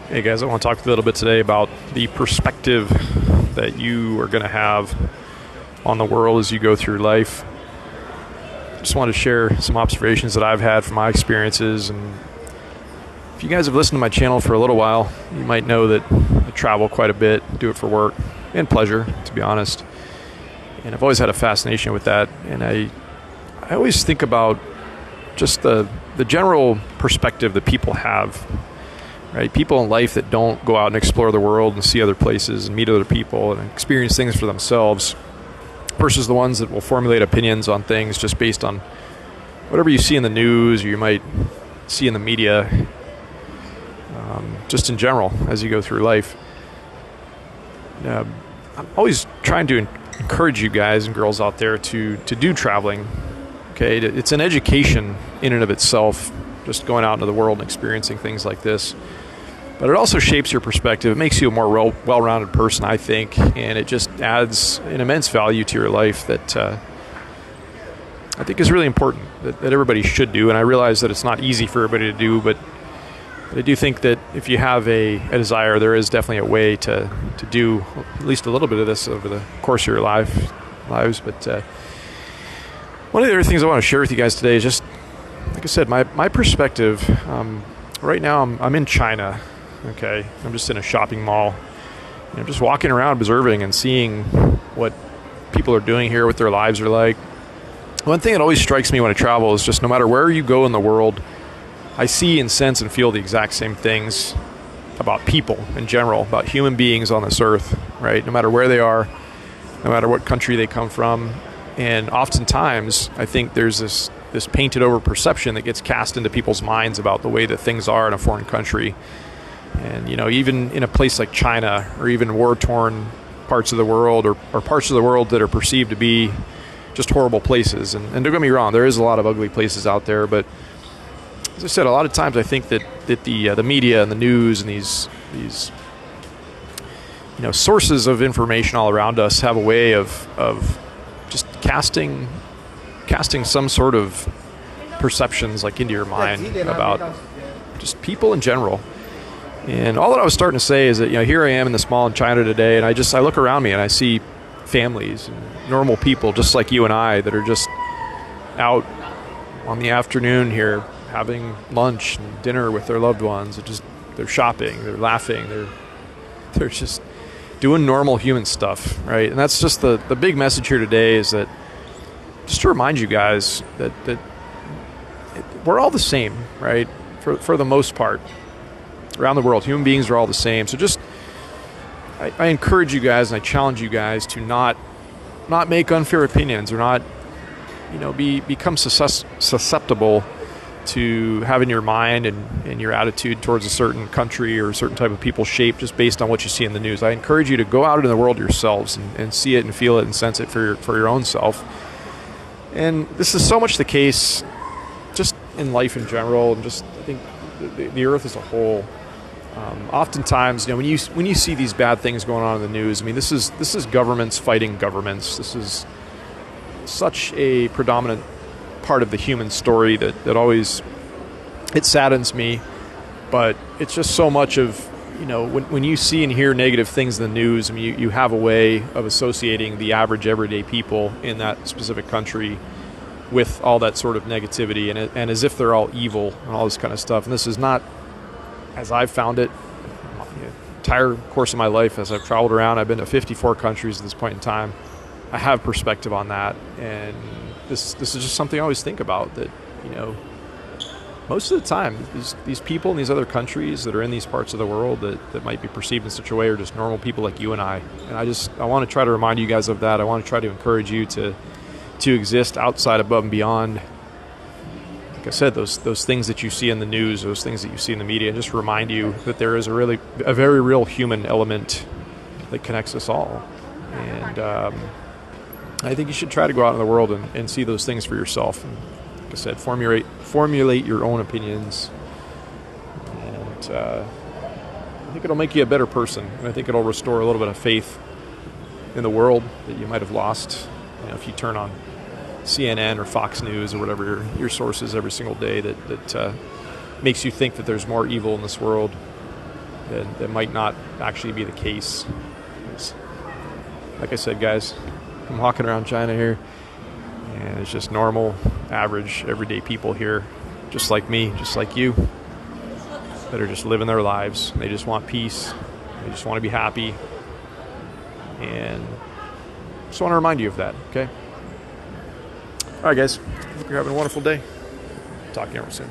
Hey guys, I want to talk a little bit today about the perspective that you are going to have on the world as you go through life. Just want to share some observations that I've had from my experiences. And if you guys have listened to my channel for a little while, you might know that I travel quite a bit, do it for work and pleasure, to be honest. And I've always had a fascination with that. And I always think about just the general perspective that people have. Right? People in life that don't go out and explore the world and see other places and meet other people and experience things for themselves versus the ones that will formulate opinions on things just based on whatever you see in the news or you might see in the media, just in general as you go through life. I'm always trying to encourage you guys and girls out there to do traveling. Okay, it's an education in and of itself, just going out into the world and experiencing things like this. But it also shapes your perspective. It makes you a more well-rounded person, I think, and it just adds an immense value to your life that I think is really important, that everybody should do. And I realize that it's not easy for everybody to do, but I do think that if you have a desire, there is definitely a way to do at least a little bit of this over the course of your lives. But one of the other things I want to share with you guys today is just, like I said, my perspective. Right now I'm in China. Okay, I'm just in a shopping mall. I'm just walking around observing and seeing what people are doing here, what their lives are like. One thing that always strikes me when I travel is just no matter where you go in the world, I see and sense and feel the exact same things about people in general, about human beings on this earth, right? No matter where they are, no matter what country they come from. And oftentimes, I think there's this painted over perception that gets cast into people's minds about the way that things are in a foreign country. And, even in a place like China or even war-torn parts of the world or parts of the world that are perceived to be just horrible places. And don't get me wrong, there is a lot of ugly places out there. But as I said, a lot of times I think that the media and the news and these sources of information all around us have a way of just casting some sort of perceptions like into your mind about just people in general. And all that I was starting to say is that, here I am in this mall in China today, and I look around me and I see families and normal people just like you and I that are just out on the afternoon here having lunch and dinner with their loved ones. They're shopping, they're laughing, they're just doing normal human stuff, right? And that's just the big message here today is that just to remind you guys that we're all the same, right? For the most part, around the world, human beings are all the same. So I encourage you guys and I challenge you guys to not make unfair opinions or not, become susceptible to having your mind and your attitude towards a certain country or a certain type of people shaped just based on what you see in the news. I encourage you to go out into the world yourselves and see it and feel it and sense it for your own self. And this is so much the case just in life in general, and just I think the earth as a whole. Oftentimes, when you see these bad things going on in the news, I mean, this is governments fighting governments. This is such a predominant part of the human story that always, it saddens me, but it's just so much of, when you see and hear negative things in the news, I mean, you have a way of associating the average everyday people in that specific country with all that sort of negativity and as if they're all evil and all this kind of stuff. And this is not, as I've found it, the entire course of my life as I've traveled around. I've been to 54 countries at this point in time. I have perspective on that, and this is just something I always think about, that most of the time these people in these other countries that are in these parts of the world that might be perceived in such a way are just normal people like you and I. And I want to try to remind you guys of that. I want to try to encourage you to exist outside, above and beyond, like I said, those things that you see in the news, those things that you see in the media, and just remind you that there is a very real human element that connects us all. And I think you should try to go out in the world and see those things for yourself. And like I said, formulate your own opinions. And I think it'll make you a better person. And I think it'll restore a little bit of faith in the world that you might have lost, if you turn on CNN or Fox News or whatever your source is every single day that makes you think that there's more evil in this world that might not actually be the case. Like I said, guys, I'm walking around China here, and it's just normal, average, everyday people here, just like me, just like you, that are just living their lives. They just want peace. They just want to be happy. And just want to remind you of that, okay? All right, guys. Hope you're having a wonderful day. Talk to you soon.